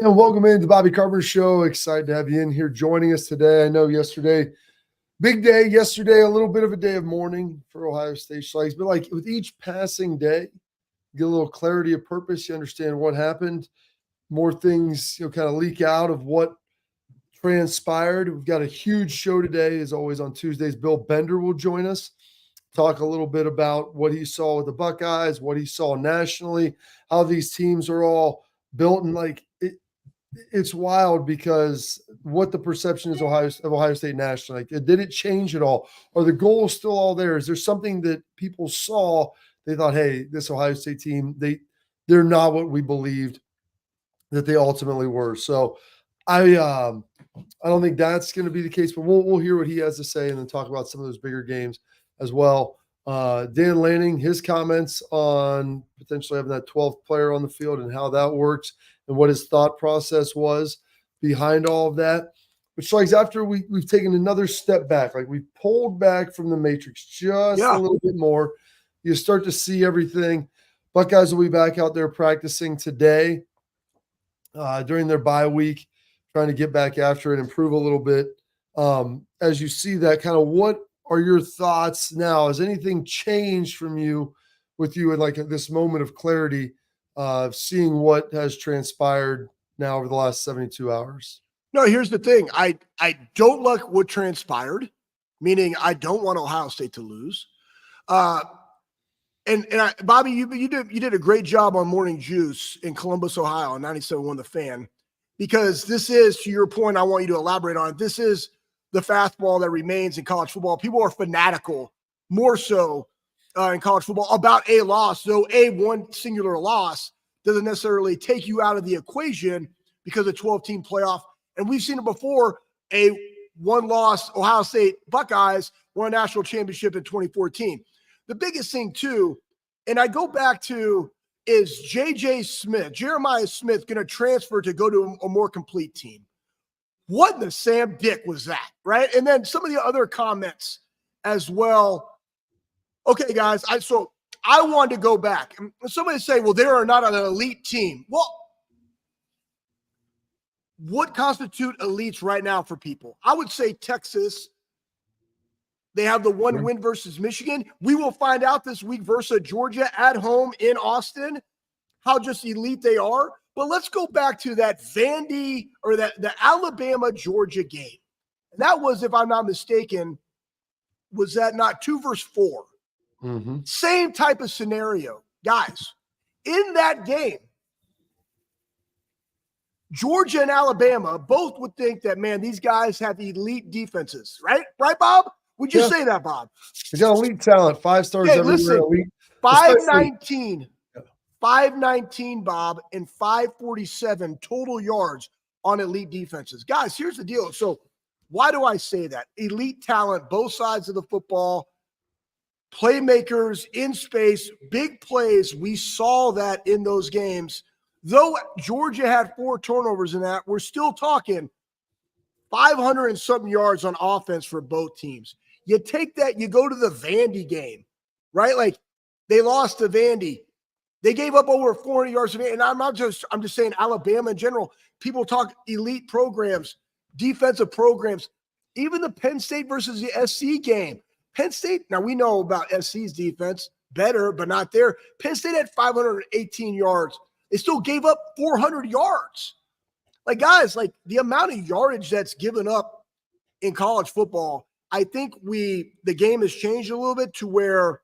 And welcome into the Bobby Carpenter Show. Excited to have you in here joining us today. I know yesterday, big day yesterday, a little bit of a day of mourning for Ohio State Schlegel. But like with each passing day, you get a little clarity of purpose. You understand what happened. More things, kind of leak out of what transpired. We've got a huge show today, as always on Tuesdays. Bill Bender will join us, talk a little bit about what he saw with the Buckeyes, what he saw nationally, how these teams are all built, and it's wild because what the perception is of Ohio State nationally. Did it change at all? Are the goals still all there? Is there something that people saw? They thought, hey, this Ohio State team, they're not what we believed that they ultimately were. So I don't think that's going to be the case, but we'll hear what he has to say and then talk about some of those bigger games as well. Dan Lanning, his comments on potentially having that 12th player on the field and how that works and what his thought process was behind all of that. Which, like, after we've taken another step back, like we pulled back from the matrix just a little bit more, you start to see everything. Buckeyes will be back out there practicing today during their bye week, trying to get back after it, improve a little bit. As you see that, kind of what are your thoughts now? Has anything changed with you in like this moment of clarity of seeing what has transpired now over the last 72 hours? No, here's the thing. I don't like what transpired, meaning I don't want Ohio State to lose. Bobby, you did a great job on Morning Juice in Columbus, Ohio, on 97.1 The Fan, because this is, to your point, I want you to elaborate on it. This is the fastball that remains in college football. People are fanatical, more so in college football, about a loss, though one singular loss doesn't necessarily take you out of the equation because of 12-team playoff. And we've seen it before, a one-loss Ohio State Buckeyes won a national championship in 2014. The biggest thing, too, and I go back to, is Jeremiah Smith, going to transfer to go to a more complete team? What in the Sam Dick was that, right? And then some of the other comments as well. Okay, guys, I wanted to go back. And somebody say, well, they are not an elite team. Well, what constitute elites right now for people? I would say Texas. They have the one win versus Michigan. We will find out this week versus Georgia at home in Austin how just elite they are. But let's go back to that Vandy or the Alabama-Georgia game. And that was, if I'm not mistaken, was that not 2 versus 4? Mm-hmm. Same type of scenario. Guys, in that game, Georgia and Alabama both would think that, man, these guys have elite defenses, right? Right, Bob? Would you say that, Bob? They got elite talent, 5 stars everywhere. Listen, elite. 519, Bob, and 547 total yards on elite defenses. Guys, here's the deal. So why do I say that? Elite talent, both sides of the football, playmakers in space, big plays. We saw that in those games. Though Georgia had 4 turnovers in that, we're still talking 500 and something yards on offense for both teams. You take that, you go to the Vandy game, right? Like, they lost to Vandy. They gave up over 400 yards. And I'm just saying Alabama in general. People talk elite programs, defensive programs. Even the Penn State versus the SC game. Penn State, now we know about SC's defense, better, but not there. Penn State had 518 yards. They still gave up 400 yards. Like, guys, like the amount of yardage that's given up in college football, I think the game has changed a little bit to where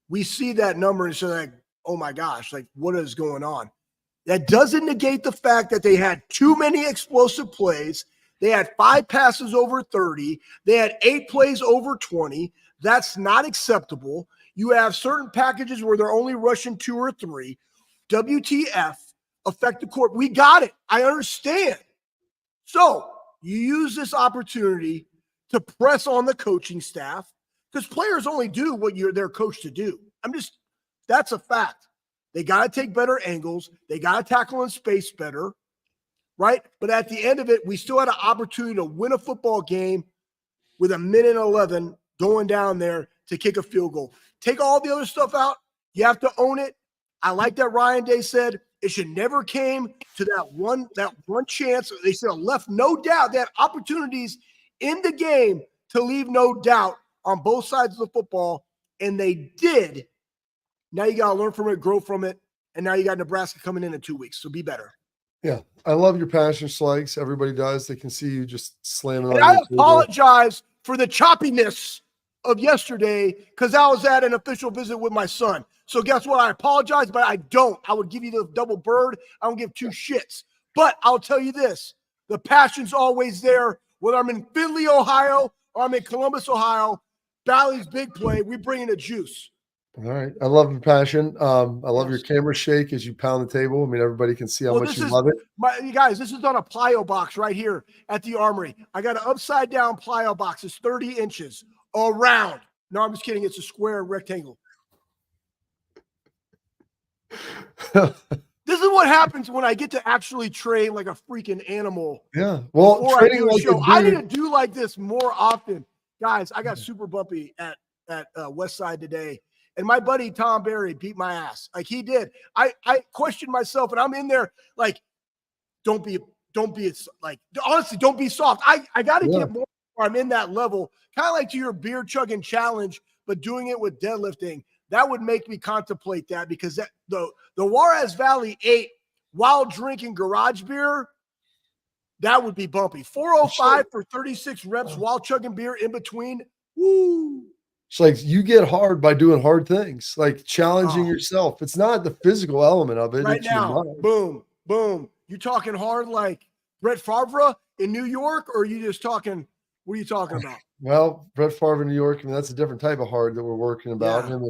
we see that number and say, like, oh my gosh, like what is going on? That doesn't negate the fact that they had too many explosive plays. They had 5 passes over 30. They had 8 plays over 20. That's not acceptable. You have certain packages where they're only rushing 2 or 3. WTF, effective court. We got it. I understand. So you use this opportunity to press on the coaching staff because players only do what they're coached to do. That's a fact. They got to take better angles. They got to tackle in space better, right? But at the end of it, we still had an opportunity to win a football game with 1:11 going down there to kick a field goal. Take all the other stuff out. You have to own it. I like that Ryan Day said, It should never came to that one chance. They should have left no doubt. They had opportunities in the game to leave no doubt on both sides of the football, and they did. Now you got to learn from it, grow from it, and now you got Nebraska coming in 2 weeks, so be better. Yeah, I love your passion, Schlegel. Everybody does. They can see you just slamming on. And I apologize for the choppiness of yesterday because I was at an official visit with my son. So guess what? I apologize, but I don't. I would give you the double bird. I don't give two shits. But I'll tell you this. The passion's always there. Whether I'm in Findlay, Ohio, or I'm in Columbus, Ohio, Bally's big play, we bring in the juice. All right. I love your passion. I love your camera shake as you pound the table. I mean, everybody can see how much you love it. You guys, this is on a plyo box right here at the Armory. I got an upside down plyo box. It's 30 inches around. No, I'm just kidding. It's a square rectangle. This is what happens when I get to actually train like a freaking animal. Yeah. Well, training like show. I need to do like this more often. Guys, I got super bumpy at West Side today. And my buddy Tom Berry beat my ass. Like he did. I questioned myself, and I'm in there like, don't be like, honestly, don't be soft. I got to get more where I'm in that level, kind of like to your beer chugging challenge, but doing it with deadlifting. That would make me contemplate that because the Juarez Valley 8 while drinking garage beer, that would be bumpy. 405 for 36 reps while chugging beer in between. Woo. It's like you get hard by doing hard things, like challenging yourself. It's not the physical element of it. Right now, boom, boom. You talking hard like Brett Favre in New York, or are you just talking? What are you talking about? Well, Brett Favre in New York. I mean, that's a different type of hard that we're working about. Him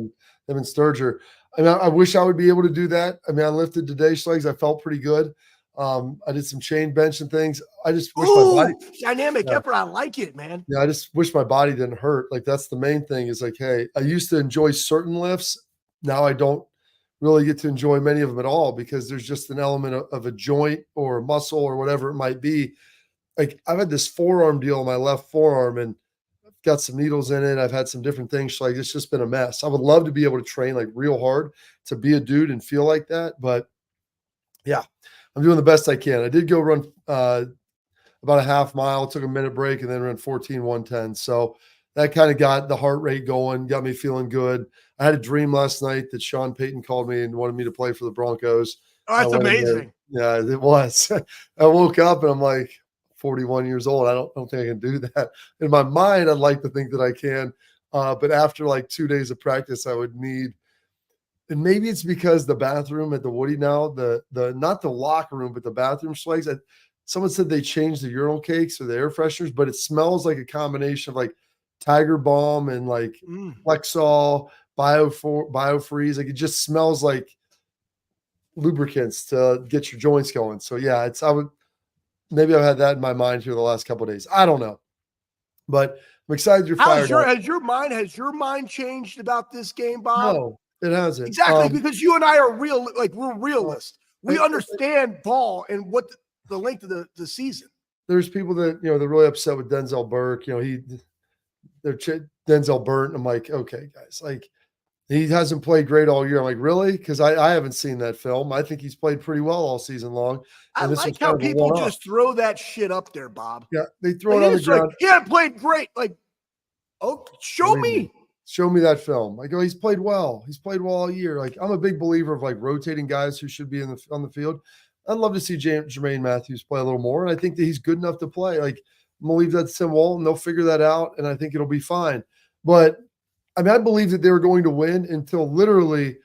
and Sturger. I mean, I wish I would be able to do that. I mean, I lifted today, Schlegel. I felt pretty good. I did some chain bench and things. I just wish my body dynamic effort. I like it, man. Yeah, I just wish my body didn't hurt. Like that's the main thing. Is like, hey, I used to enjoy certain lifts. Now I don't really get to enjoy many of them at all because there's just an element of a joint or a muscle or whatever it might be. Like I've had this forearm deal on my left forearm and I've got some needles in it. I've had some different things. Like it's just been a mess. I would love to be able to train like real hard to be a dude and feel like that. But yeah, I'm doing the best I can. I did go run about a half mile, took a minute break, and then ran 14:110. So that kind of got the heart rate going, got me feeling good. I had a dream last night that Sean Payton called me and wanted me to play for the Broncos. Oh, that's amazing. Yeah, it was. I woke up and I'm like 41 years old. I don't think I can do that. In my mind, I'd like to think that I can. But after like 2 days of practice, I would need – and maybe it's because the bathroom at the Woody now, the not the locker room, but the bathroom Schlegs. Someone said they changed the urinal cakes or the air fresheners, but it smells like a combination of like Tiger Balm and like Lexol, Biofreeze. Like it just smells like lubricants to get your joints going. So yeah, maybe I've had that in my mind here the last couple of days. I don't know, but I'm excited you're fired up. Has your mind changed about this game, Bob? No. It hasn't. Exactly, because you and I are we're realists. We understand ball and what the length of the season. There's people that, they're really upset with Denzel Burke. They're Denzel Burke. And I'm like, okay, guys, like he hasn't played great all year. I'm like, really? Because I haven't seen that film. I think he's played pretty well all season long. I like how people just throw that shit up there, Bob. Yeah, they throw it on the ground. He hadn't played great. Like, show me. Show me that film. I go, he's played well. He's played well all year. Like I'm a big believer of like rotating guys who should be on the field. I'd love to see Jermaine Matthews play a little more. And I think that he's good enough to play. Like I'm gonna leave that to Tim Walton. They'll figure that out. And I think it'll be fine. But I mean, I believe that they were going to win until literally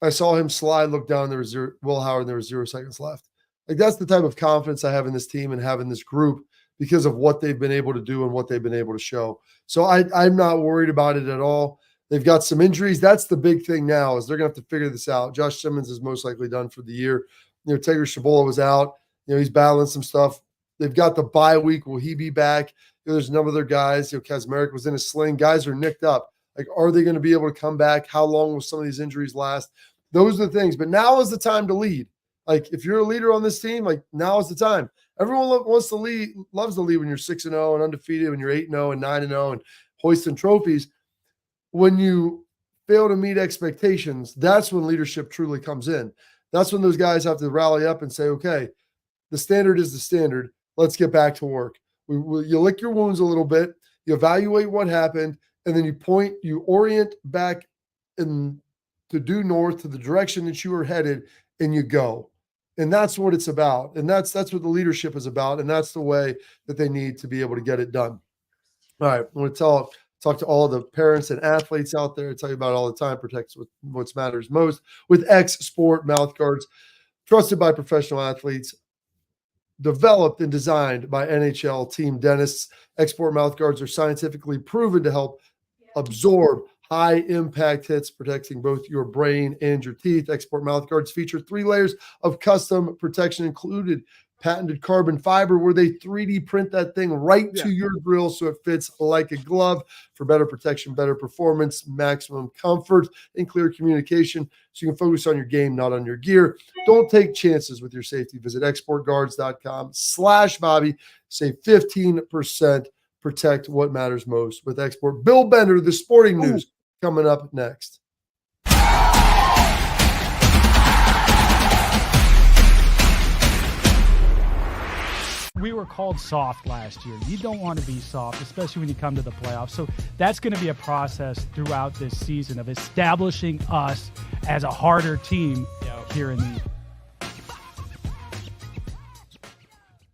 I saw him slide, look down. There was Will Howard, and there was 0 seconds left. Like that's the type of confidence I have in this team and have in this group because of what they've been able to do and what they've been able to show. So I'm not worried about it at all. They've got some injuries. That's the big thing now is they're going to have to figure this out. Josh Simmons is most likely done for the year. Taylor Shabola was out. He's battling some stuff. They've got the bye week. Will he be back? There's a number of other guys. Kazmarek was in a sling. Guys are nicked up. Like, are they going to be able to come back? How long will some of these injuries last? Those are the things. But now is the time to lead. Like, if you're a leader on this team, like, now is the time. Everyone wants to lead, loves to lead when you're 6-0 and undefeated, when you're 8-0 and 9-0 and hoisting trophies. When you fail to meet expectations, that's when leadership truly comes in. That's when those guys have to rally up and say, okay, the standard is the standard. Let's get back to work. You lick your wounds a little bit, you evaluate what happened, and then you orient back to due north to the direction that you were headed, and you go. And that's what it's about. And that's what the leadership is about. And that's the way that they need to be able to get it done. All right. I want to talk to all the parents and athletes out there. I tell you about it all the time. Protects what matters most with 𝗟𝗓𝗡 mouth guards, trusted by professional athletes, developed and designed by NHL team dentists. 𝗟𝗓𝗡 mouth guards are scientifically proven to help absorb high impact hits, protecting both your brain and your teeth. 𝗟𝗓𝗡 mouth guards feature 3 layers of custom protection, included patented carbon fiber, where they 3D print that thing right to your grill so it fits like a glove for better protection, better performance, maximum comfort, and clear communication, so you can focus on your game, not on your gear. Don't take chances with your safety. Visit exportguards.com/Bobby. Save 15%. Protect what matters most with 𝗟𝗡𝗡. Bill Bender, the sporting news, coming up next. We were called soft last year. You don't want to be soft, especially when you come to the playoffs. So that's going to be a process throughout this season of establishing us as a harder team here in the.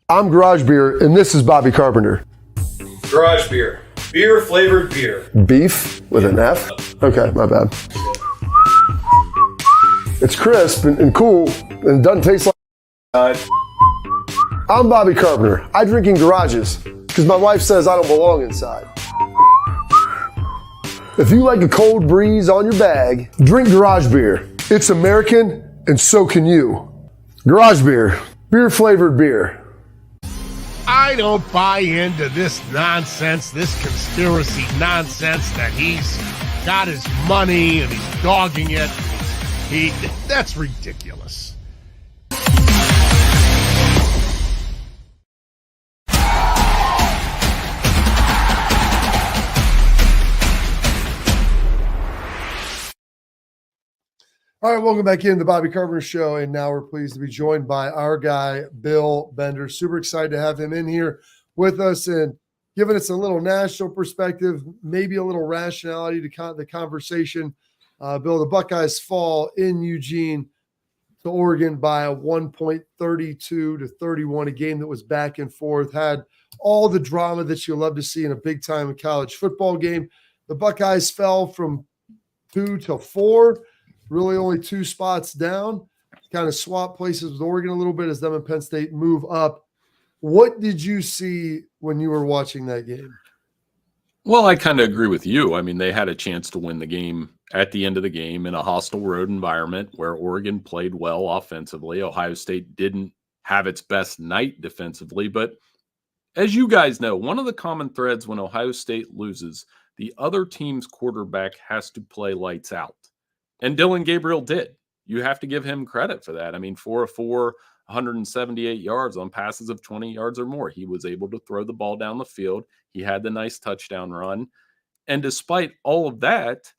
I'm Garage Beer, and this is Bobby Carpenter. Garage Beer. Beer-flavored beer. Beef with an F? Okay, my bad. It's crisp and cool, and it doesn't taste like... I'm Bobby Carpenter. I drink in garages because my wife says I don't belong inside. If you like a cold breeze on your bag, drink Garage Beer. It's American, and so can you. Garage Beer. Beer-flavored beer. I don't buy into this nonsense, this conspiracy nonsense that he's got his money and he's dogging it. That's ridiculous. All right, welcome back in the Bobby Carpenter Show, and now we're pleased to be joined by our guy, Bill Bender. Super excited to have him in here with us and giving us a little national perspective, maybe a little rationality to the conversation. Bill, the Buckeyes fall in Eugene to Oregon by a 1.32-31, a game that was back and forth, had all the drama that you love to see in a big-time college football game. The Buckeyes fell from 2 to 4. Really only 2 spots down, kind of swap places with Oregon a little bit as them and Penn State move up. What did you see when you were watching that game? Well, I kind of agree with you. I mean, they had a chance to win the game at the end of the game in a hostile road environment where Oregon played well offensively. Ohio State didn't have its best night defensively. But as you guys know, one of the common threads when Ohio State loses, the other team's quarterback has to play lights out. And Dillon Gabriel did. You have to give him credit for that. I mean, 4 of 4, 178 yards on passes of 20 yards or more. He was able to throw the ball down the field. He had the nice touchdown run. And despite all of that,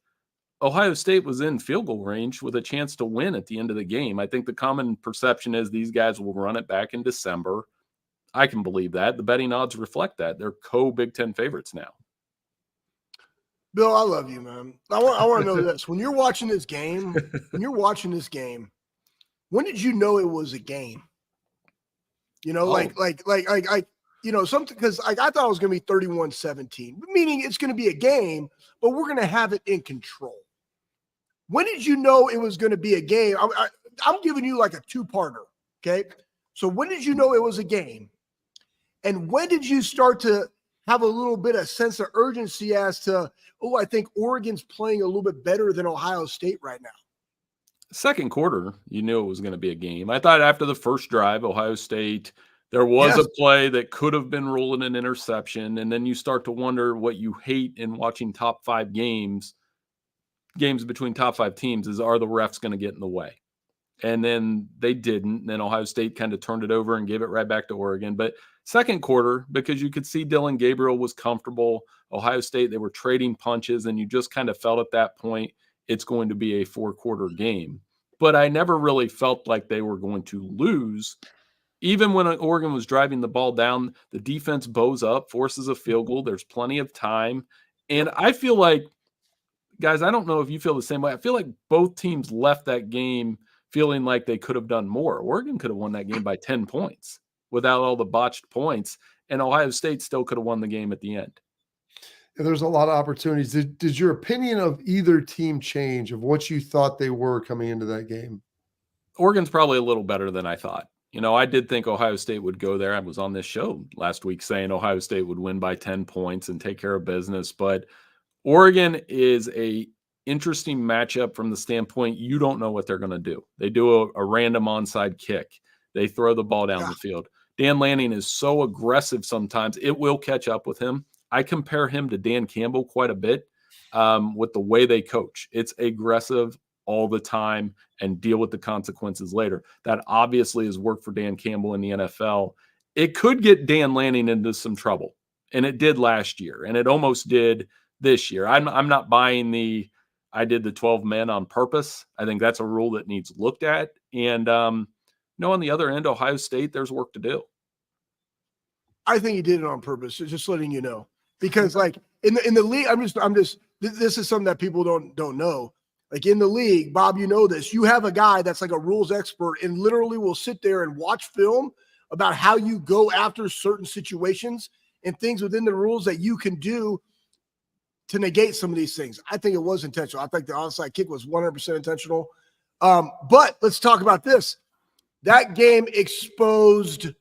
Ohio State was in field goal range with a chance to win at the end of the game. I think the common perception is these guys will run it back in December. I can believe that. The betting odds reflect that. They're co-Big Ten favorites now. Bill, I love you, man. I want to know this. When you're watching this game, when did you know it was a game? You know, like, you know, something, because I thought it was going to be 31-17, meaning it's going to be a game, but we're going to have it in control. When did you know it was going to be a game? I'm giving you like a 2-parter, okay? So when did you know it was a game? And when did you start to have a little bit of sense of urgency as to, oh, I think Oregon's playing a little bit better than Ohio State right now? Second quarter, you knew it was going to be a game. I thought after the first drive, Ohio State, there was a play that could have been ruling an interception. And then you start to wonder what you hate in watching top 5 games between top 5 teams is, are the refs going to get in the way? And then they didn't. And then Ohio State kind of turned it over and gave it right back to Oregon. But second quarter, because you could see Dillon Gabriel was comfortable. Ohio State, they were trading punches, and you just kind of felt at that point it's going to be a 4-quarter game. but I never really felt like they were going to lose. Even when Oregon was driving the ball down, the defense bows up, forces a field goal. There's plenty of time. And I feel like, guys, I don't know if you feel the same way. I feel like both teams left that game feeling like they could have done more. Oregon could have won that game by 10 points without all the botched points, and Ohio State still could have won the game at the end. There's a lot of opportunities. Did your opinion of either team change of what you thought they were coming into that game? Oregon's probably a little better than I thought. I did think Ohio State would go there. I was on this show last week saying Ohio State would win by 10 points and take care of business. But Oregon is a interesting matchup from the standpoint you don't know what they're going to do. They do a random onside kick. They throw the ball down the field. Dan Lanning is so aggressive sometimes, it will catch up with him. I compare him to Dan Campbell quite a bit with the way they coach. It's aggressive all the time and deal with the consequences later. That obviously has worked for Dan Campbell in the NFL. It could get Dan Lanning into some trouble, and it did last year, and it almost did this year. I'm not buying I did the 12 men on purpose. I think that's a rule that needs looked at. And on the other end, Ohio State, there's work to do. I think he did it on purpose. Just letting you know, because like in the league, this is something that people don't know. Like in the league, Bob, you know this. You have a guy that's like a rules expert and literally will sit there and watch film about how you go after certain situations and things within the rules that you can do to negate some of these things. I think it was intentional. I think the onside kick was 100% intentional. But let's talk about this. That game exposed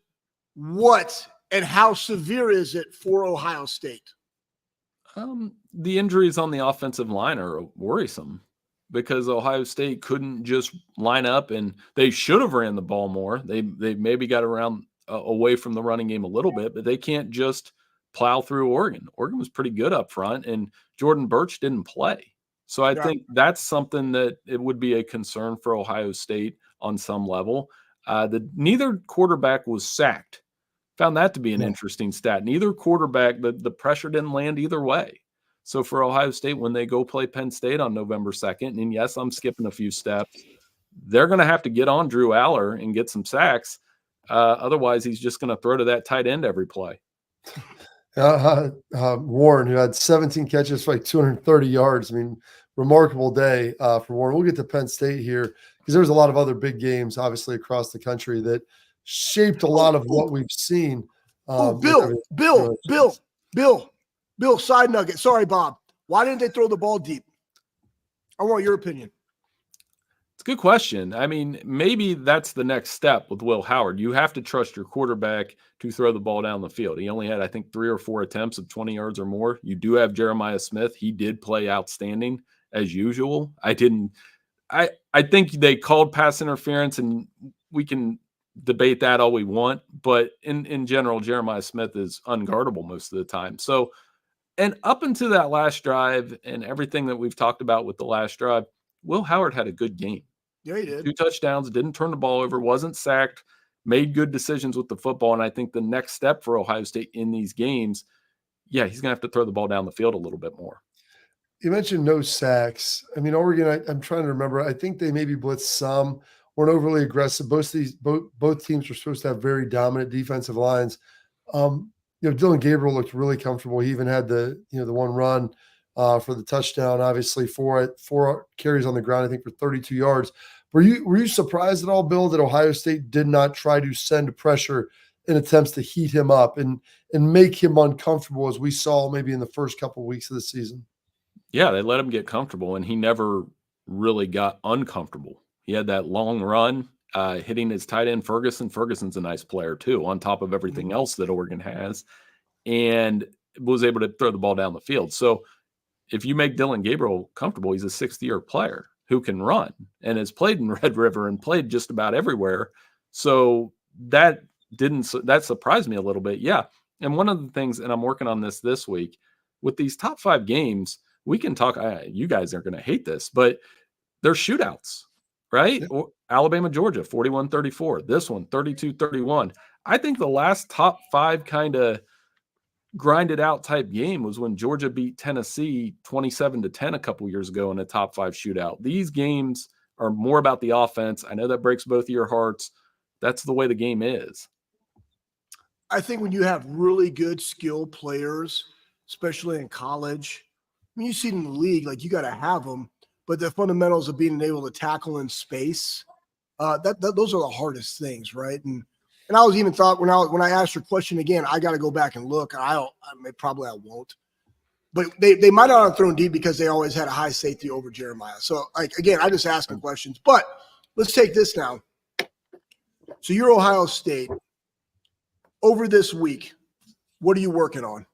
what and how severe is it for Ohio State? The injuries on the offensive line are worrisome because Ohio State couldn't just line up, and they should have ran the ball more. They maybe got around away from the running game a little bit, but they can't just plow through Oregon. Oregon was pretty good up front, and Jordan Birch didn't play. So I think that's something that it would be a concern for Ohio State on some level. Neither quarterback was sacked. Found that to be an interesting stat. Neither quarterback, the pressure didn't land either way. So for Ohio State, when they go play Penn State on November 2nd, and yes, I'm skipping a few steps, they're going to have to get on Drew Aller and get some sacks. Otherwise, he's just going to throw to that tight end every play. Warren, who had 17 catches for like 230 yards. I mean, remarkable day for Warren. We'll get to Penn State here because there's a lot of other big games, obviously, across the country that shaped a lot of what we've seen. Bill, side nugget. Sorry, Bob. Why didn't they throw the ball deep? I want your opinion. It's a good question. I mean, maybe that's the next step with Will Howard. You have to trust your quarterback to throw the ball down the field. He only had, I think, 3 or 4 attempts of 20 yards or more. You do have Jeremiah Smith. He did play outstanding as usual. I think they called pass interference, and we can debate that all we want. But in general, Jeremiah Smith is unguardable most of the time. So, and up until that last drive and everything that we've talked about with the last drive, Will Howard had a good game. Yeah, he did. 2 touchdowns, didn't turn the ball over, wasn't sacked, made good decisions with the football. And I think the next step for Ohio State in these games, he's going to have to throw the ball down the field a little bit more. You mentioned no sacks. I mean, Oregon, I'm trying to remember. I think they maybe blitzed some, weren't overly aggressive. Both teams were supposed to have very dominant defensive lines. Dylan Gabriel looked really comfortable. He even had the one run for the touchdown, obviously 4 carries on the ground, I think, for 32 yards. Were you surprised at all, Bill, that Ohio State did not try to send pressure in attempts to heat him up and make him uncomfortable, as we saw maybe in the first couple of weeks of the season? Yeah, they let him get comfortable, and he never really got uncomfortable. He had that long run, hitting his tight end Ferguson. Ferguson's a nice player too, on top of everything else that Oregon has, and was able to throw the ball down the field. So if you make Dylan Gabriel comfortable, he's a 6th-year player who can run and has played in Red River and played just about everywhere. So that surprised me a little bit. Yeah. And one of the things, and I'm working on this week, with these top 5 games, we can talk, you guys are going to hate this, but they're shootouts, right? Yeah. Alabama, Georgia, 41-34. This one, 32-31. I think the last top 5 kind of grinded out type game was when Georgia beat Tennessee 27-10 a couple years ago in a top 5 shootout. These games are more about the offense. I know that breaks both of your hearts. That's the way the game is. I think when you have really good skill players, especially in college, I mean, you see it in the league, like you got to have them, but the fundamentals of being able to tackle in space, those are the hardest things, right? And I was even thought when I asked your question again, I got to go back and look. I won't, but they might not have thrown deep because they always had a high safety over Jeremiah. So like again, I just asking questions. But let's take this now. So you're Ohio State. Over this week, what are you working on?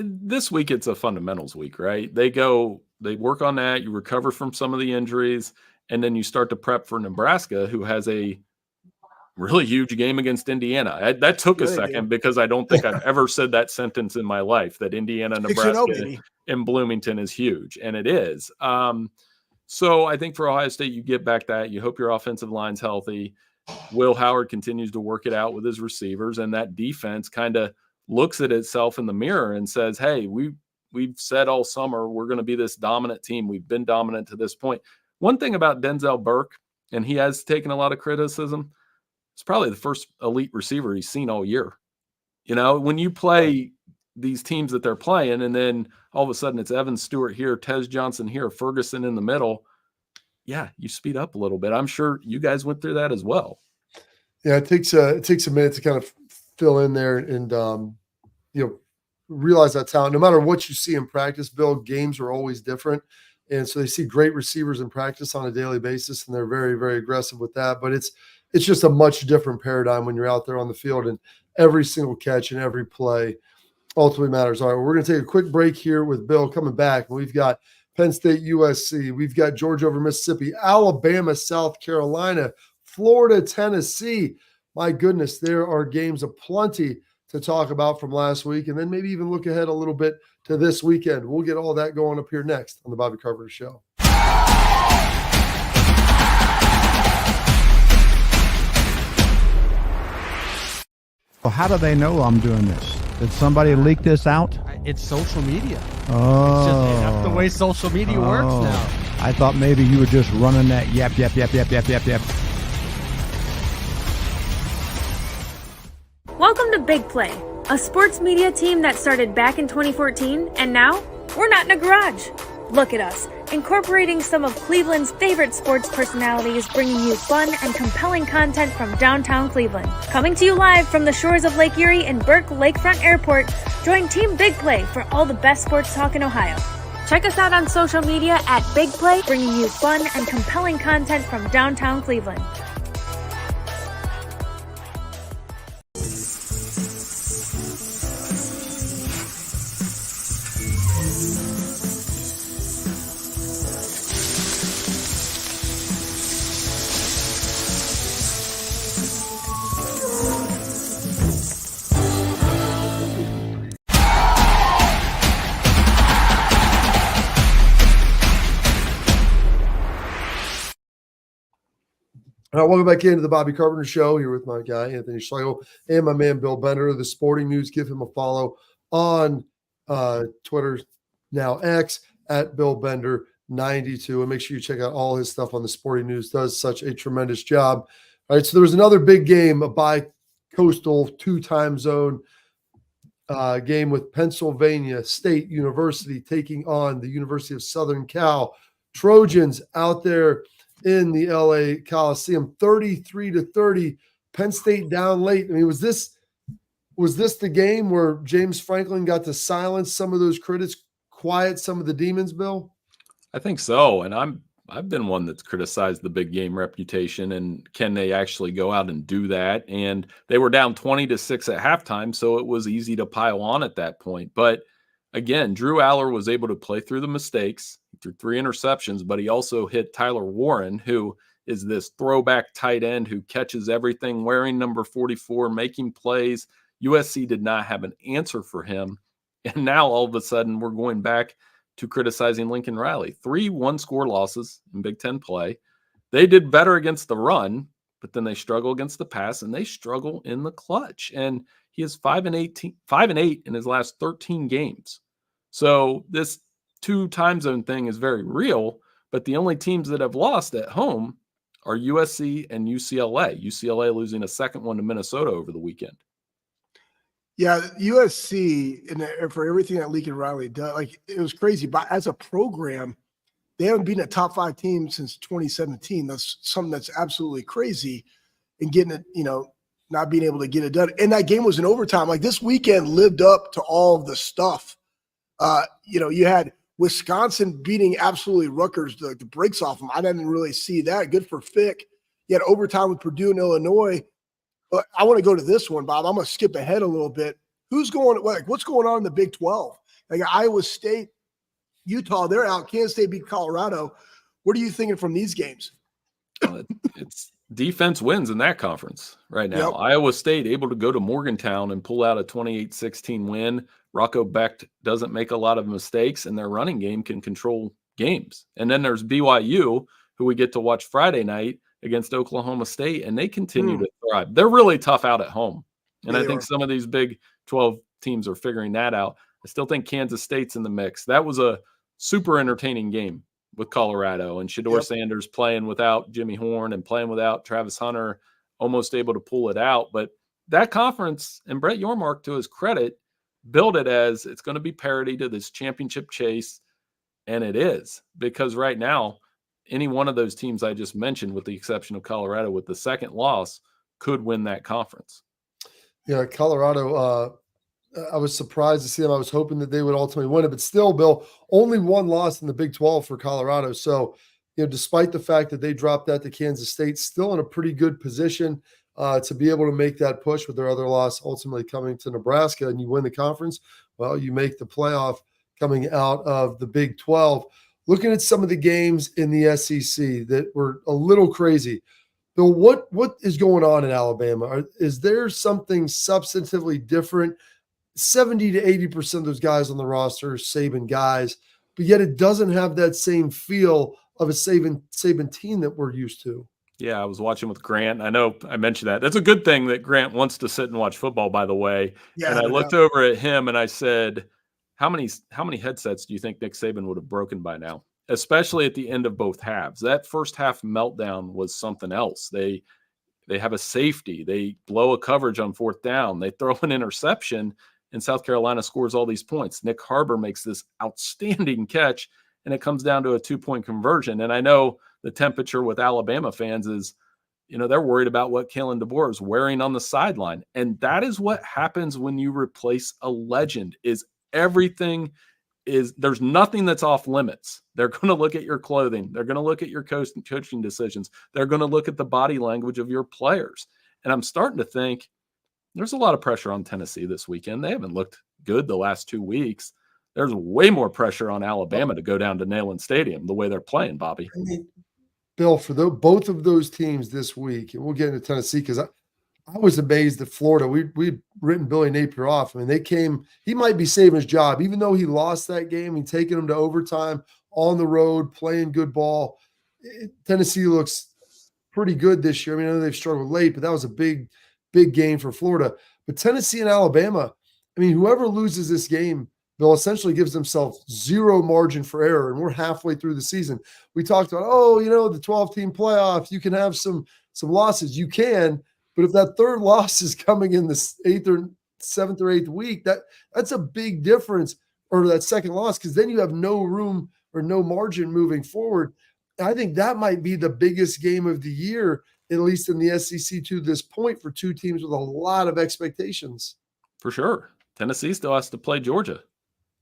This week, it's a fundamentals week, right? They work on that. You recover from some of the injuries, and then you start to prep for Nebraska, who has a really huge game against Indiana. That took a second because I don't think I've ever said that sentence in my life, that Indiana, Nebraska, and Bloomington is huge, and it is. So I think for Ohio State, you get back that. You hope your offensive line's healthy. Will Howard continues to work it out with his receivers, and that defense kind of looks at itself in the mirror and says, hey, we've said all summer we're going to be this dominant team. We've been dominant to this point. One thing about Denzel Burke, and he has taken a lot of criticism, it's probably the first elite receiver he's seen all year. You know, when you play these teams that they're playing, and then all of a sudden it's Evan Stewart here, Tez Johnson here, Ferguson in the middle, yeah, you speed up a little bit. I'm sure you guys went through that as well. Yeah, it takes a minute to kind of fill in there and realize that talent. No matter what you see in practice, Bill, games are always different, and so they see great receivers in practice on a daily basis, and they're very, very aggressive with that. But it's just a much different paradigm when you're out there on the field, and every single catch and every play ultimately matters. All right, we're going to take a quick break here with Bill. Coming back, we've got Penn State, USC. We've got Georgia over Mississippi, Alabama, South Carolina, Florida, Tennessee. My goodness, there are games aplenty to talk about from last week, and then maybe even look ahead a little bit to this weekend. We'll get all that going up here next on the Bobby Carpenter Show. Well, how do they know I'm doing this? Did somebody leak this out? It's social media. Oh. It's just, that's the way social media works now. I thought maybe you were just running that yap. Welcome to Big Play, a sports media team that started back in 2014, and now we're not in a garage. Look at us, incorporating some of Cleveland's favorite sports personalities, bringing you fun and compelling content from downtown Cleveland. Coming to you live from the shores of Lake Erie and Burke Lakefront Airport, join Team Big Play for all the best sports talk in Ohio. Check us out on social media at Big Play, bringing you fun and compelling content from downtown Cleveland. All right, welcome back into the Bobby Carpenter Show here with my guy, Anthony Schlegel, and my man, Bill Bender. The Sporting News, give him a follow on Twitter, now X, at Bill Bender 92. And make sure you check out all his stuff on the Sporting News. Does such a tremendous job. All right, so there was another big game, a bi-coastal, two-time zone game with Pennsylvania State University taking on the University of Southern Cal. Trojans out there in the LA Coliseum, 33-30. Penn State down late. I mean, was this the game where James Franklin got to silence some of those critics, quiet some of the demons, Bill? I think so. And I've been one that's criticized the big game reputation, and can they actually go out and do that? And they were down 20-6 at halftime, so it was easy to pile on at that point. But again, Drew Aller was able to play through the mistakes. He threw 3 interceptions, but he also hit Tyler Warren, who is this throwback tight end who catches everything, wearing number 44, making plays. USC did not have an answer for him. And now all of a sudden we're going back to criticizing Lincoln Riley. 3 one-score losses in Big Ten play. They did better against the run, but then they struggle against the pass, and they struggle in the clutch. And he is 5-8 in his last 13 games. So this 2 time zone thing is very real, But the only teams that have lost at home are USC and UCLA. UCLA losing a second one to Minnesota over the weekend. Yeah, USC, and for everything that Lincoln Riley does, like, it was crazy. But as a program, they haven't been a top 5 team since 2017. That's something that's absolutely crazy. And getting it, not being able to get it done. And that game was in overtime. Like, this weekend lived up to all of the stuff. You had Wisconsin beating absolutely Rutgers, the brakes off them. I didn't really see that. Good for Fick. You had overtime with Purdue and Illinois. But I want to go to this one, Bob. I'm going to skip ahead a little bit. What's going on in the Big 12? Like, Iowa State, Utah, they're out. Kansas State beat Colorado. What are you thinking from these games? It's defense wins in that conference right now. Yep. Iowa State able to go to Morgantown and pull out a 28-16 win. Rocco Becht doesn't make a lot of mistakes, and their running game can control games. And then there's BYU, who we get to watch Friday night against Oklahoma State, and they continue to thrive. They're really tough out at home. And I think some of these Big 12 teams are figuring that out. I still think Kansas State's in the mix. That was a super entertaining game with Colorado, and Shedeur Sanders playing without Jimmy Horn and playing without Travis Hunter, almost able to pull it out. But that conference, and Brett Yormark, to his credit, built it as it's going to be parity to this championship chase, and it is. Because right now, any one of those teams I just mentioned, with the exception of Colorado, with the second loss, could win that conference. Yeah, Colorado, I was surprised to see them. I was hoping that they would ultimately win it, but still, Bill, only one loss in the Big 12 for Colorado. So, despite the fact that they dropped that to Kansas State, still in a pretty good position to be able to make that push with their other loss ultimately coming to Nebraska, and you win the conference. Well, you make the playoff coming out of the Big 12. Looking at some of the games in the SEC that were a little crazy. Bill, what is going on in Alabama? Is there something substantively different? 70 to 80% of those guys on the roster are Saban guys, but yet it doesn't have that same feel of a Saban team that we're used to. Yeah, I was watching with Grant. I know I mentioned that. That's a good thing that Grant wants to sit and watch football, by the way. Yeah, and I looked over at him and I said, how many headsets do you think Nick Saban would have broken by now? Especially at the end of both halves. That first half meltdown was something else. They have a safety. They blow a coverage on fourth down. They throw an interception, and South Carolina scores all these points. Nick Harbor makes this outstanding catch, and it comes down to a 2-point conversion. And I know the temperature with Alabama fans is, they're worried about what Kalen DeBoer is wearing on the sideline. And that is what happens when you replace a legend. There's nothing that's off limits. They're going to look at your clothing. They're going to look at your coaching decisions. They're going to look at the body language of your players. And I'm starting to think there's a lot of pressure on Tennessee this weekend. They haven't looked good the last 2 weeks. There's way more pressure on Alabama to go down to Neyland Stadium the way they're playing, Bobby. I mean, Bill, for both of those teams this week, and we'll get into Tennessee because I was amazed at Florida. We'd written Billy Napier off. I mean, they came – he might be saving his job. Even though he lost that game and taking them to overtime on the road, playing good ball, Tennessee looks pretty good this year. I mean, I know they've struggled late, but that was a big game for Florida. But Tennessee and Alabama, I mean, whoever loses this game, Bill, essentially gives themselves zero margin for error, and we're halfway through the season. We talked about, the 12-team playoff, you can have some losses. You can, but if that third loss is coming in the 7th or 8th week, that's a big difference, or that second loss, because then you have no room or no margin moving forward. I think that might be the biggest game of the year, at least in the SEC to this point, for two teams with a lot of expectations. For sure. Tennessee still has to play Georgia.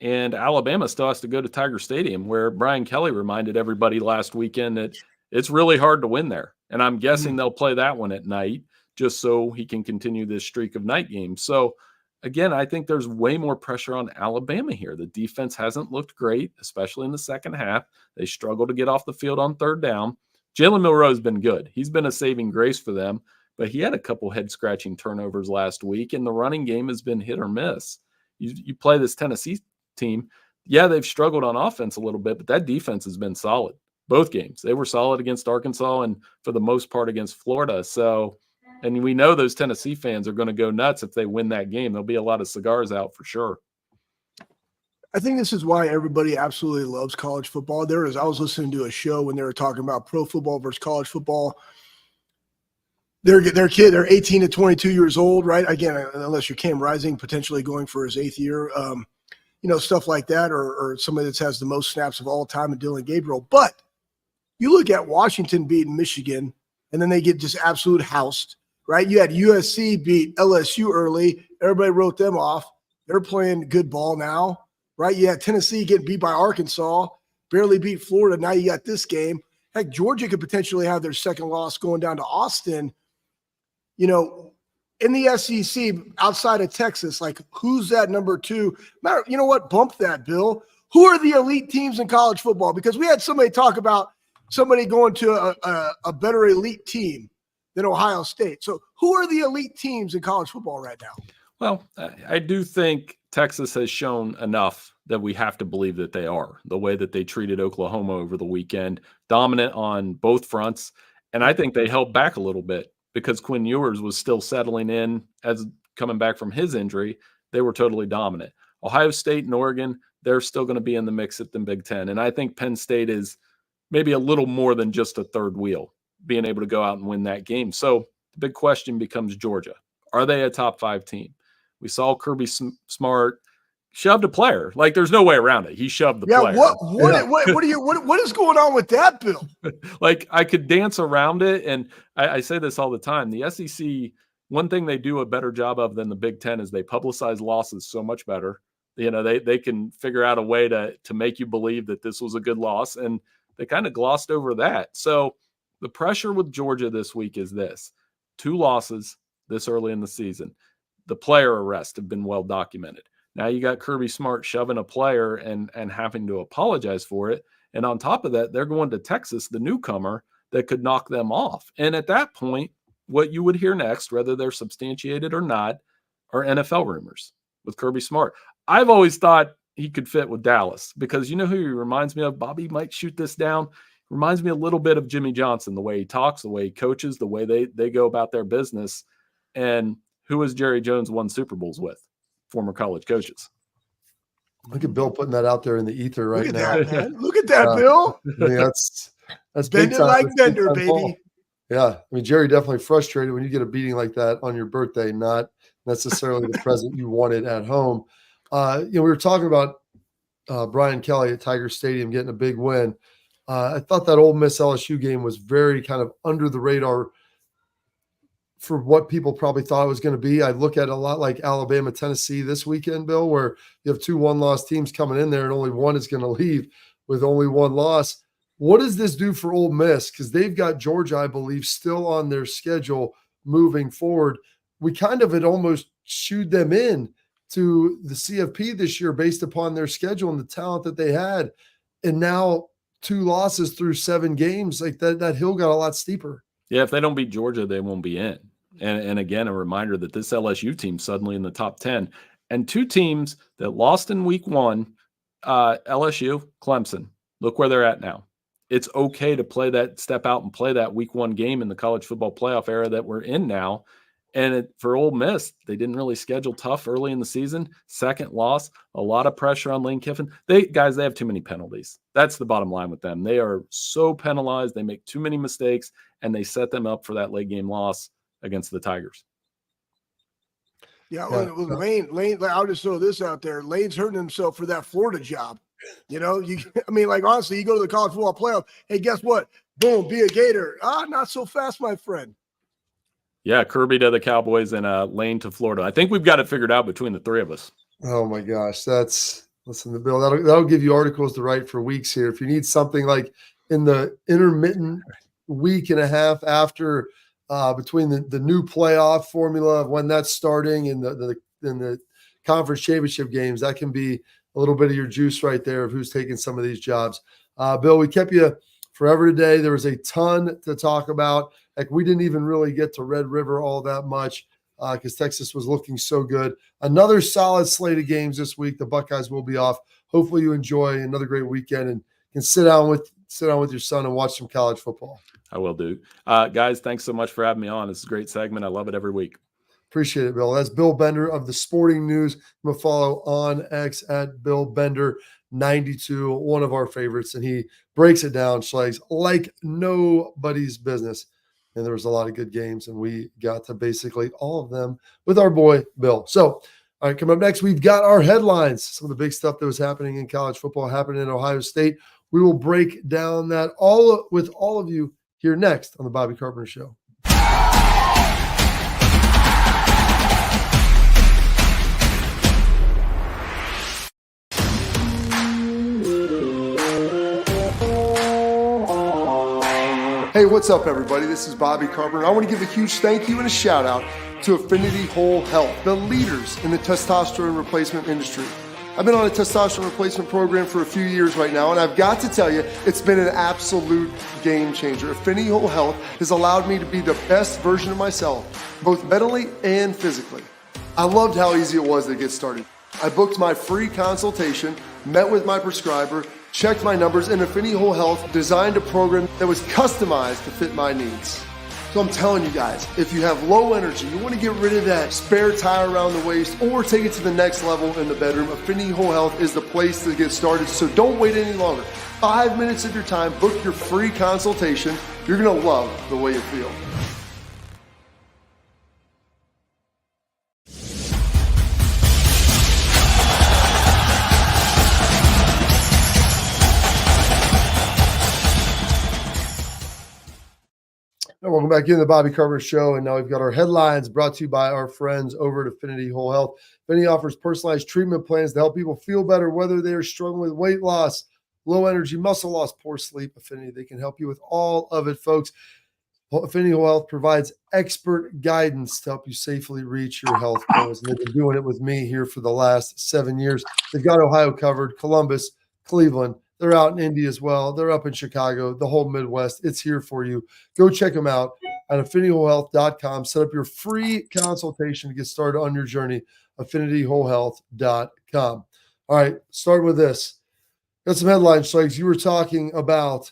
And Alabama still has to go to Tiger Stadium, where Brian Kelly reminded everybody last weekend that it's really hard to win there. And I'm guessing they'll play that one at night just so he can continue this streak of night games. So, again, I think there's way more pressure on Alabama here. The defense hasn't looked great, especially in the second half. They struggle to get off the field on third down. Jalen Milroe has been good. He's been a saving grace for them, but he had a couple head-scratching turnovers last week, and the running game has been hit or miss. You play this Tennessee team, yeah, they've struggled on offense a little bit, but that defense has been solid. Both games. They were solid against Arkansas and for the most part against Florida. So, and we know those Tennessee fans are going to go nuts if they win that game. There'll be a lot of cigars out for sure. I think this is why everybody absolutely loves college football. I was listening to a show when they were talking about pro football versus college football. They're 18 to 22 years old, right? Again, unless you're Cam Rising, potentially going for his 8th year, stuff like that, or somebody that has the most snaps of all time in Dylan Gabriel. But you look at Washington beating Michigan, and then they get just absolute housed, right? You had USC beat LSU early. Everybody wrote them off. They're playing good ball now, right? You had Tennessee getting beat by Arkansas, barely beat Florida. Now you got this game. Heck, Georgia could potentially have their second loss going down to Austin. In the SEC, outside of Texas, like, who's that number 2? You know what? Bump that, Bill. Who are the elite teams in college football? Because we had somebody talk about somebody going to a better elite team than Ohio State. So who are the elite teams in college football right now? Well, I do think Texas has shown enough that we have to believe that they are. The way that they treated Oklahoma over the weekend, dominant on both fronts. And I think they held back a little bit because Quinn Ewers was still settling in as coming back from his injury. They were totally dominant. Ohio State and Oregon, they're still going to be in the mix at the Big Ten. And I think Penn State is maybe a little more than just a third wheel, being able to go out and win that game. So the big question becomes Georgia. Are they a top 5 team? We saw Kirby Smart shoved a player. Like, there's no way around it. He shoved the player. What is going on with that, Bill? Like, I could dance around it, and I say this all the time. The SEC, one thing they do a better job of than the Big Ten is they publicize losses so much better. They can figure out a way to make you believe that this was a good loss, and they kind of glossed over that. So the pressure with Georgia this week is this: 2 losses this early in the season. The player arrests have been well documented. Now you got Kirby Smart shoving a player and having to apologize for it. And on top of that, they're going to Texas, the newcomer, that could knock them off. And at that point, what you would hear next, whether they're substantiated or not, are NFL rumors with Kirby Smart. I've always thought he could fit with Dallas because you know who he reminds me of? Bobby might shoot this down. Reminds me a little bit of Jimmy Johnson, the way he talks, the way he coaches, the way they go about their business. And who has Jerry Jones won Super Bowls with? Former college coaches. Look at Bill putting that out there in the ether right now. Look at that, man. Look at that, Bill. I mean, that's bend it like Bender, baby. Ball. Yeah, I mean, Jerry definitely frustrated when you get a beating like that on your birthday, not necessarily the present you wanted at home. We were talking about Brian Kelly at Tiger Stadium getting a big win. I thought that Ole Miss LSU game was very kind of under the radar for what people probably thought it was going to be. I look at it a lot like Alabama, Tennessee this weekend, Bill, where you have 2 one-loss teams coming in there and only one is going to leave with only 1 loss. What does this do for Ole Miss? Because they've got Georgia, I believe, still on their schedule moving forward. We kind of had almost shooed them in to the CFP this year based upon their schedule and the talent that they had. And now 2 losses through 7 games, like that hill got a lot steeper. Yeah, if they don't beat Georgia, they won't be in. And again, a reminder that this LSU team suddenly in the top 10. And 2 teams that lost in week 1, LSU, Clemson. Look where they're at now. It's okay to play that, step out and play that week 1 game in the college football playoff era that we're in now. And for Ole Miss, they didn't really schedule tough early in the season. Second loss, a lot of pressure on Lane Kiffin. They have too many penalties. That's the bottom line with them. They are so penalized. They make too many mistakes, and they set them up for that late game loss against the Tigers. Yeah, Lane, I'll just throw this out there. Lane's hurting himself for that Florida job. Honestly, you go to the college football playoff. Hey, guess what? Boom, be a Gator. Not so fast, my friend. Yeah, Kirby to the Cowboys and Lane to Florida. I think we've got it figured out between the 3 of us. Oh my gosh, listen to Bill. That'll give you articles to write for weeks here. If you need something like in the intermittent week and a half after between the new playoff formula of when that's starting and the conference championship games, that can be a little bit of your juice right there of who's taking some of these jobs. Bill, we kept you forever today. There was a ton to talk about. Like, we didn't even really get to Red River all that much because Texas was looking so good. Another solid slate of games this week. The Buckeyes will be off. Hopefully you enjoy another great weekend and can sit down with your son and watch some college football. I will do. Guys, thanks so much for having me on. It's a great segment. I love it every week. Appreciate it, Bill. That's Bill Bender of the Sporting News. I'm going to follow on X at Bill Bender92, one of our favorites. And he breaks it down, Schlegs, like nobody's business. And there was a lot of good games, and we got to basically all of them with our boy, Bill. So, all right, coming up next, we've got our headlines. Some of the big stuff that was happening in college football happening in Ohio State. We will break down that with all of you here next on the Bobby Carpenter Show. Hey, what's up, everybody? This is Bobby Carpenter. I want to give a huge thank you and a shout out to Affinity Whole Health, the leaders in the testosterone replacement industry. I've been on a testosterone replacement program for a few years right now, and I've got to tell you, it's been an absolute game changer. Affinity Whole Health has allowed me to be the best version of myself, both mentally and physically. I loved how easy it was to get started. I booked my free consultation, met with my prescriber, checked my numbers, and Affinity Whole Health designed a program that was customized to fit my needs. So I'm telling you guys, if you have low energy, you want to get rid of that spare tire around the waist or take it to the next level in the bedroom, Affinity Whole Health is the place to get started. So don't wait any longer. 5 minutes of your time, book your free consultation. You're going to love the way you feel. Welcome back in the Bobby Carpenter Show. And now we've got our headlines brought to you by our friends over at Affinity Whole Health. Affinity offers personalized treatment plans to help people feel better, whether they are struggling with weight loss, low energy, muscle loss, poor sleep. Affinity, they can help you with all of it, folks. Affinity Whole Health provides expert guidance to help you safely reach your health goals. And they've been doing it with me here for the last 7 years. They've got Ohio covered, Columbus, Cleveland. They're out in Indy as well. They're up in Chicago, the whole Midwest. It's here for you. Go check them out at AffinityWholeHealth.com. Set up your free consultation to get started on your journey, AffinityWholeHealth.com. All right, start with this. Got some headlines, Schlegs. You were talking about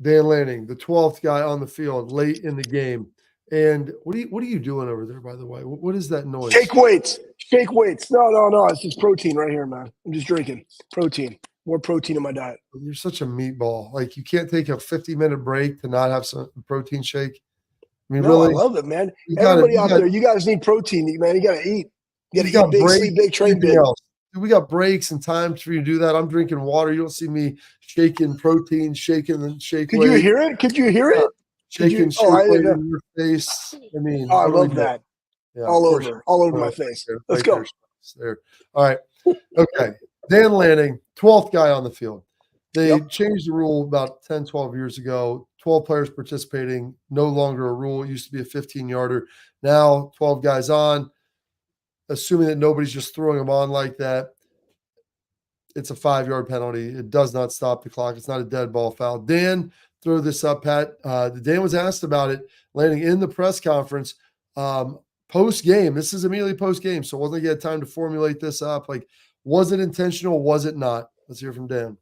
Dan Lanning, the 12th guy on the field late in the game. And what are you doing over there, by the way? What is that noise? Shake weights. Shake weights. No. It's just protein right here, man. I'm just drinking protein. More protein in my diet. You're such a meatball. Like, you can't take a 50-minute break to not have some protein shake. I mean, no, really? I love it, man. Everybody out there, you guys need protein, man. You got to eat. You got to eat big, sleep big, train big. We got breaks and times for you to do that. I'm drinking water. You don't see me shaking protein, shaking and shaking. Could you hear it? Could you hear it? Shaking shake weight in your face. I mean, I love that. Yeah, all over my face. Let's go. There. All right. Okay. Dan Lanning, 12th guy on the field. They changed the rule about 10, 12 years ago. 12 players participating, no longer a rule. It used to be a 15-yarder. Now 12 guys on, assuming that nobody's just throwing them on like that. It's a 5-yard penalty. It does not stop the clock. It's not a dead ball foul. Dan, throw this up, Pat. Dan was asked about it, Lanning, in the press conference post-game. This is immediately post-game, so wasn't going to get time to formulate this up. Like, was it intentional? Was it not? Let's hear from Dan.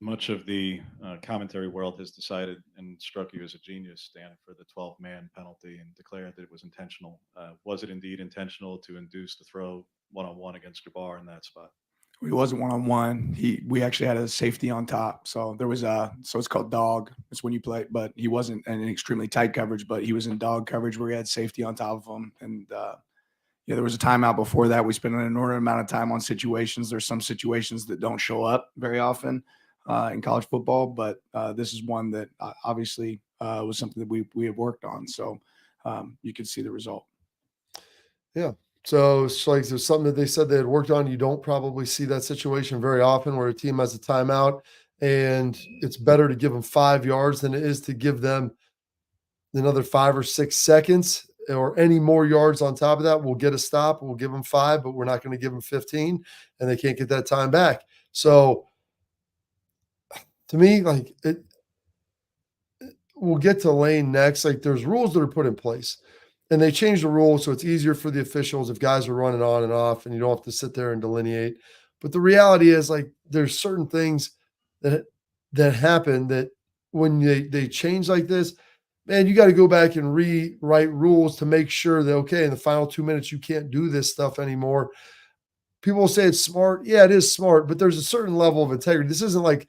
Much of the commentary world has decided and struck you as a genius, Dan, for the 12-man penalty and declared that it was intentional. Was it indeed intentional to induce the throw one-on-one against Jabbar in that spot? It wasn't one-on-one. We actually had a safety on top. So there was so it's called dog. It's when you play, but he wasn't in extremely tight coverage, but he was in dog coverage where he had safety on top of him. And there was a timeout before that. We spent an inordinate amount of time on situations. There's some situations that don't show up very often in college football, but this is one that obviously was something that we have worked on. So you can see the result. Yeah. So it's like there's something that they said they had worked on. You don't probably see that situation very often where a team has a timeout, and it's better to give them 5 yards than it is to give them another 5 or 6 seconds or any more yards on top of that. We'll get a stop. We'll give them 5, but we're not going to give them 15, and they can't get that time back. So to me, like, we'll get to Lane next. Like, there's rules that are put in place, and they changed the rules so it's easier for the officials if guys are running on and off and you don't have to sit there and delineate. But the reality is, like, there's certain things that happen that when they change like this, man, you got to go back and rewrite rules to make sure that, okay, in the final 2 minutes, you can't do this stuff anymore. People will say it's smart. Yeah, it is smart, but there's a certain level of integrity. This isn't like,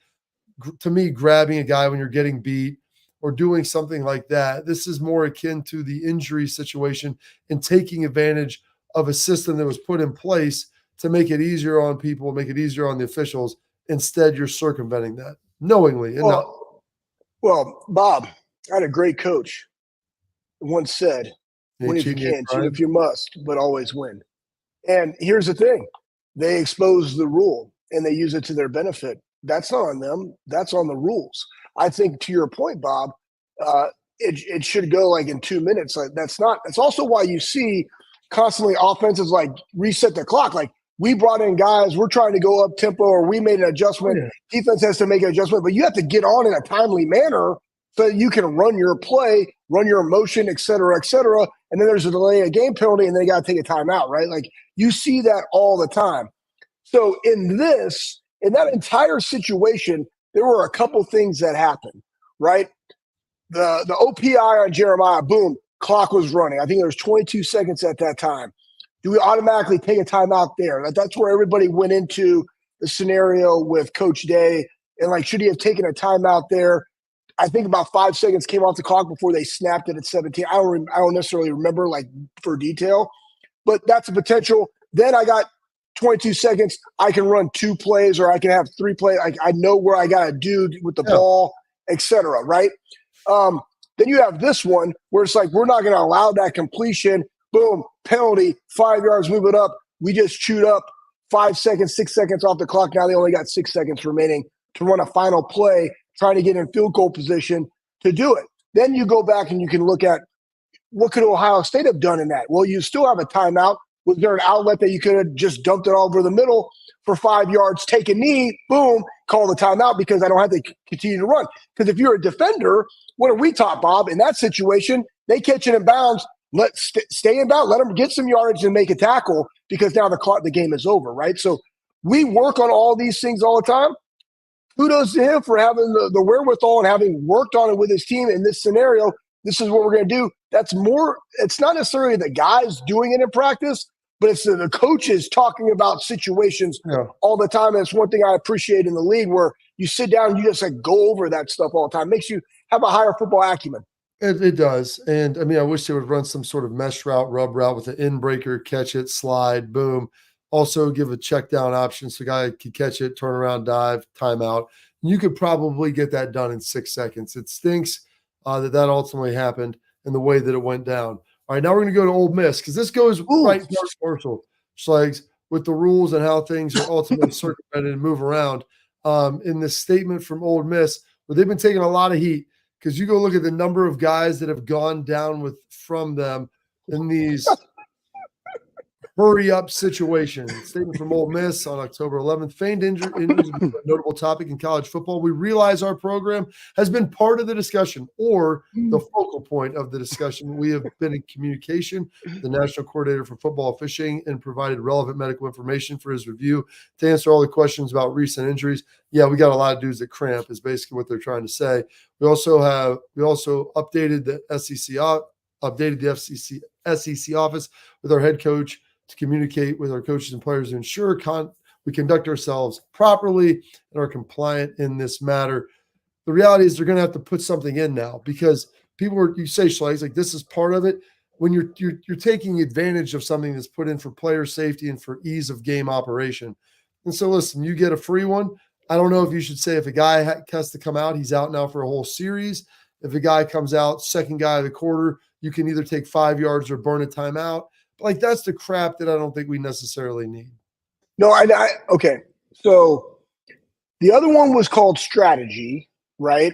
to me, grabbing a guy when you're getting beat or doing something like that. This is more akin to the injury situation and taking advantage of a system that was put in place to make it easier on people, make it easier on the officials. Instead, you're circumventing that knowingly. And well, Bob, I had a great coach once said, win if you can, cheat if you must, but always win. And here's the thing. They expose the rule and they use it to their benefit. That's not on them. That's on the rules. I think, to your point, Bob, it should go like in 2 minutes. Like that's also why you see constantly offenses like reset the clock. Like we brought in guys, we're trying to go up tempo, or we made an adjustment. Oh, yeah. Defense has to make an adjustment, but you have to get on in a timely manner so that you can run your play, run your motion, et cetera, and then there's a delay, a game penalty, and they got to take a timeout, right? Like you see that all the time. So in that entire situation, there were a couple things that happened, right? The OPI on Jeremiah, boom, clock was running. I think there was 22 seconds at that time. Do we automatically take a timeout there? That's where everybody went into the scenario with Coach Day and like, should he have taken a timeout there? I think about 5 seconds came off the clock before they snapped it at 17. I don't necessarily remember like for detail, but that's a potential. Then I got 22 seconds. I can run 2 plays or I can have 3 plays. I know where I got to do with the ball, et cetera, right? Then you have this one where it's like, we're not going to allow that completion. Boom, penalty, 5 yards, move it up. We just chewed up 5 seconds, 6 seconds off the clock. Now they only got 6 seconds remaining to run a final play, trying to get in field goal position to do it. Then you go back and you can look at what could Ohio State have done in that? Well, you still have a timeout. Was there an outlet that you could have just dumped it all over the middle for 5 yards, take a knee, boom, call the timeout because I don't have to continue to run? Because if you're a defender, what are we taught, Bob? In that situation, they catch it in bounds, stay in bounds, let them get some yardage and make a tackle because now the game is over, right? So we work on all these things all the time. Kudos to him for having the wherewithal and having worked on it with his team in this scenario. This is what we're going to do. That's more – it's not necessarily the guys doing it in practice, but it's the coaches talking about situations all the time. And it's one thing I appreciate in the league where you sit down and you just like go over that stuff all the time. It makes you have a higher football acumen. It does. And, I mean, I wish they would run some sort of mesh route, rub route with an in-breaker, catch it, slide, boom. Also give a check down option so a guy could catch it, turn around, dive, timeout. You could probably get that done in 6 seconds. It stinks that ultimately happened and the way that it went down. All right, now we're going to go to Ole Miss because this goes right to commercial, Schlegs, with the rules and how things are ultimately circumvented and move around. In this statement from Ole Miss, where they've been taking a lot of heat because you go look at the number of guys that have gone down from them in these hurry-up situations. Statement from Ole Miss on October 11th. Feigned injuries are a notable topic in college football. We realize our program has been part of the discussion or the focal point of the discussion. We have been in communication with the National Coordinator for Football Officiating and provided relevant medical information for his review to answer all the questions about recent injuries. Yeah, we got a lot of dudes that cramp is basically what they're trying to say. We also updated the SEC office with our head coach to communicate with our coaches and players to ensure we conduct ourselves properly and are compliant in this matter. The reality is they're going to have to put something in now because you say, Schlegs, like this is part of it. When you're taking advantage of something that's put in for player safety and for ease of game operation. And so listen, you get a free one. I don't know if you should say if a guy has to come out, he's out now for a whole series. If a guy comes out, second guy of the quarter, you can either take 5 yards or burn a timeout. Like that's the crap that I don't think we necessarily need. No, okay. So the other one was called strategy, right?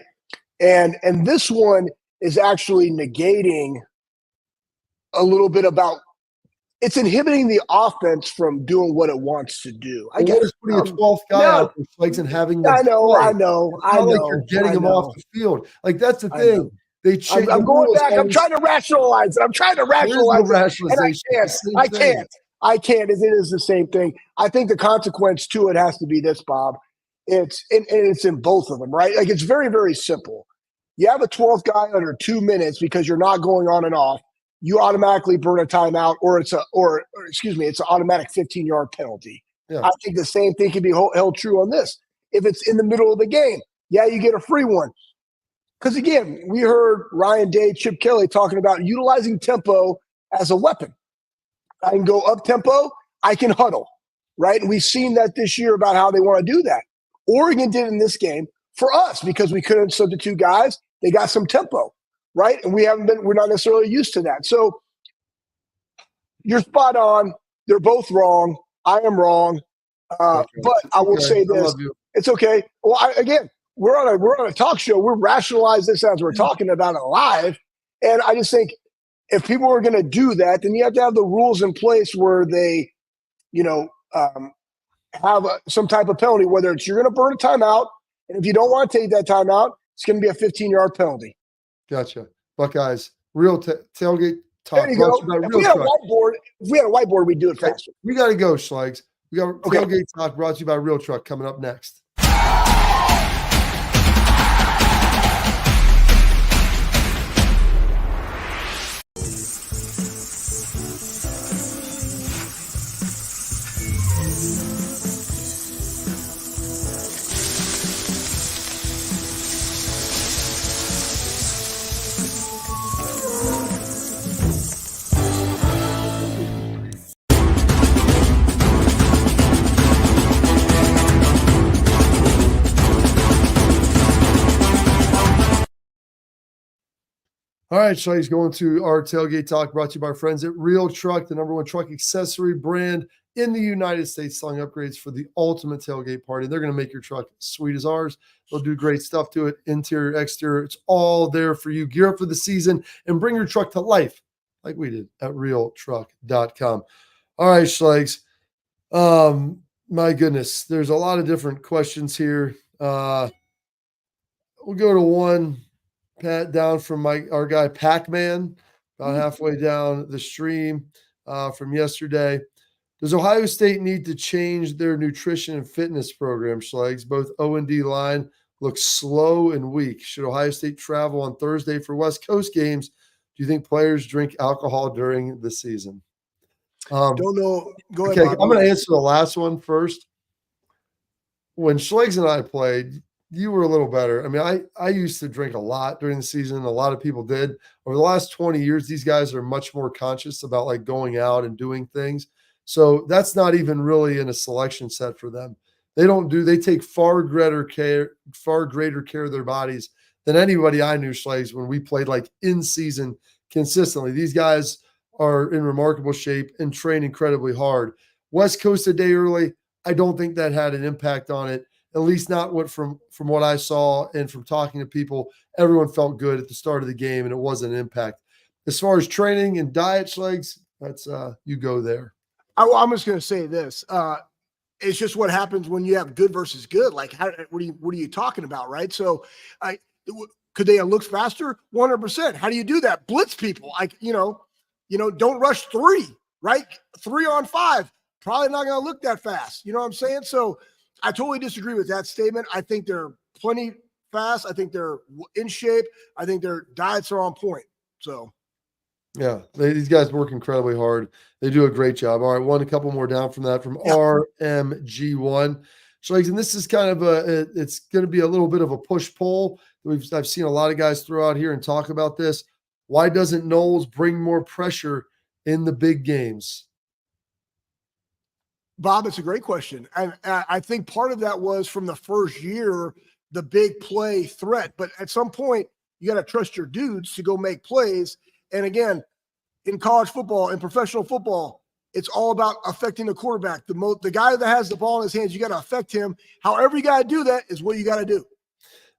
And this one is actually negating a little bit about it's inhibiting the offense from doing what it wants to do. I guess putting a 12th guy out there, Schlegs, and having them I know. Like you're getting him off the field. Like that's the thing. I'm going back. I'm trying to rationalize it. And I can't. It is the same thing. I think the consequence to it has to be this, Bob. It's in both of them, right? Like it's very, very simple. you have a 12th guy under 2 minutes because you're not going on and off, you automatically burn a timeout, or it's an automatic 15-yard penalty. Yeah. I think the same thing can be held true on this. If it's in the middle of the game, yeah, you get a free one. Because again, we heard Ryan Day, Chip Kelly talking about utilizing tempo as a weapon. I can go up tempo, I can huddle, right? And we've seen that this year about how they want to do that. Oregon did in this game for us because we couldn't substitute guys. They got some tempo, right? And we're not necessarily used to that. So you're spot on. They're both wrong. I am wrong. But I will say this. It's okay. Well, again, we're on a talk show. We're rationalizing this as we're talking about it live. And I just think if people are going to do that, then you have to have the rules in place where they, have some type of penalty, whether it's you're going to burn a timeout, and if you don't want to take that timeout, it's going to be a 15-yard penalty. Gotcha. Buckeyes, real tailgate talk. There you go. If we had a whiteboard, we'd do it faster. We got to go, Schlegs. We got tailgate talk brought to you by Real Truck coming up next. All right, Schlegs, going to our tailgate talk brought to you by our friends at Real Truck, the #1 truck accessory brand in the United States, selling upgrades for the ultimate tailgate party. They're going to make your truck as sweet as ours. They'll do great stuff to it, interior, exterior. It's all there for you. Gear up for the season and bring your truck to life like we did at realtruck.com. All right, Schlegs. My goodness, there's a lot of different questions here. We'll go to one. Pat down from our guy Pac-Man, about halfway down the stream from yesterday. Does Ohio State need to change their nutrition and fitness program, Schlegs? Both O&D line looks slow and weak. Should Ohio State travel on Thursday for West Coast games? Do you think players drink alcohol during the season? Don't know. Go ahead. Okay, I'm going to answer the last one first. When Schlegs and I played, you were a little better. I mean, I used to drink a lot during the season. A lot of people did. Over the last 20 years, these guys are much more conscious about like going out and doing things. So that's not even really in a selection set for them. They take far greater care of their bodies than anybody I knew, Schlegs, when we played like in season consistently. These guys are in remarkable shape and train incredibly hard. West Coast a day early, I don't think that had an impact on it. At least not from what I saw and from talking to people. Everyone felt good at the start of the game, and it wasn't an impact. As far as training and diet, Schlegs, that's you go there. I'm just going to say this. It's just what happens when you have good versus good. Like, what are you talking about, right? So, could they look faster? 100%. How do you do that? Blitz people. Like, don't rush 3, right? 3 on 5. Probably not going to look that fast. You know what I'm saying? So, I totally disagree with that statement. I think they're plenty fast. I think they're in shape. I think their diets are on point. So, yeah, these guys work incredibly hard. They do a great job. All right, a couple more down from that from RMG1. Schlegs, and this is kind of it's going to be a little bit of a push-pull. I've seen a lot of guys throw out here and talk about this. Why doesn't Knowles bring more pressure in the big games? Bob, it's a great question. And I think part of that was from the first year, the big play threat. But at some point, you got to trust your dudes to go make plays. And again, in college football, in professional football, it's all about affecting the quarterback. The guy that has the ball in his hands, you got to affect him. However you got to do that is what you got to do.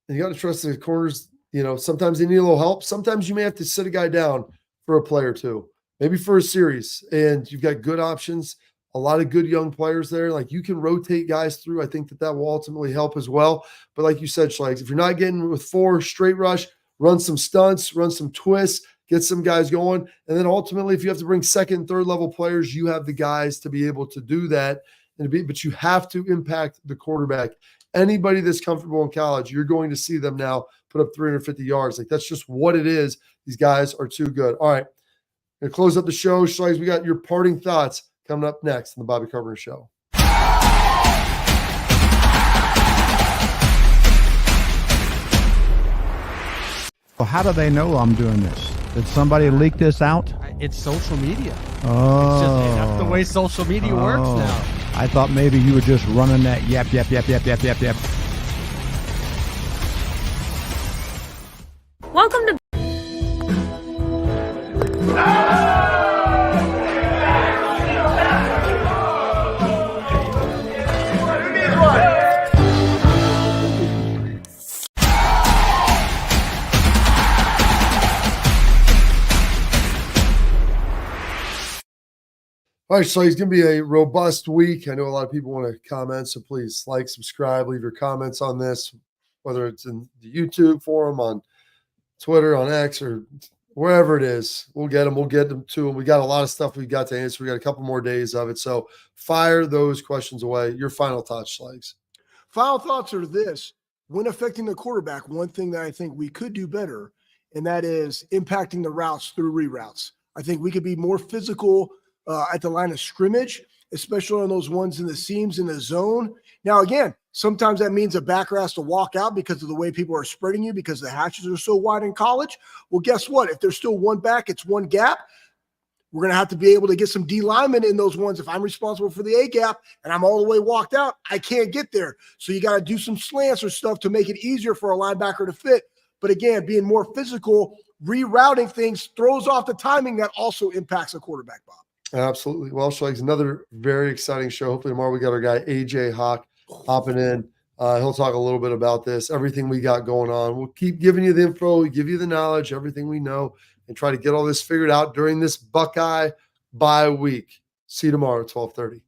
And you got to trust the corners. Sometimes they need a little help. Sometimes you may have to sit a guy down for a play or two, maybe for a series. And you've got good options. A lot of good young players there. Like, you can rotate guys through. I think that will ultimately help as well. But like you said, Schlegs, if you're not getting with 4 straight rush, run some stunts, run some twists, get some guys going. And then ultimately, if you have to bring second and third level players, you have the guys to be able to do that. But you have to impact the quarterback. Anybody that's comfortable in college, you're going to see them now put up 350 yards. Like, that's just what it is. These guys are too good. All right. Going to close up the show. Schlegel, we got your parting thoughts coming up next on the Bobby Carpenter Show. Well, how do they know I'm doing this? Did somebody leak this out? It's social media. Oh. It's just, that's the way social media works now. I thought maybe you were just running that yap. Welcome to All right, so it's going to be a robust week. I know a lot of people want to comment, so please like, subscribe, leave your comments on this, whether it's in the YouTube forum, on Twitter, on X, or wherever it is. We'll get them. We'll get them to them. We got a lot of stuff we've got to answer. We got a couple more days of it, so fire those questions away. Your final thoughts, Schlegel. Final thoughts are this. When affecting the quarterback, one thing that I think we could do better, and that is impacting the routes through reroutes. I think we could be more physical at the line of scrimmage, especially on those ones in the seams in the zone. Now, again, sometimes that means a backer has to walk out because of the way people are spreading you because the hatches are so wide in college. Well, guess what? If there's still one back, it's one gap. We're going to have to be able to get some D linemen in those ones. If I'm responsible for the A gap and I'm all the way walked out, I can't get there. So you got to do some slants or stuff to make it easier for a linebacker to fit. But again, being more physical, rerouting things throws off the timing that also impacts a quarterback, Bob. Absolutely. Well, Schlegel, another very exciting show. Hopefully tomorrow we got our guy AJ Hawk hopping in. He'll talk a little bit about this, everything we got going on. We'll keep giving you the info, give you the knowledge, everything we know, and try to get all this figured out during this Buckeye bye week. See you tomorrow at 12:30.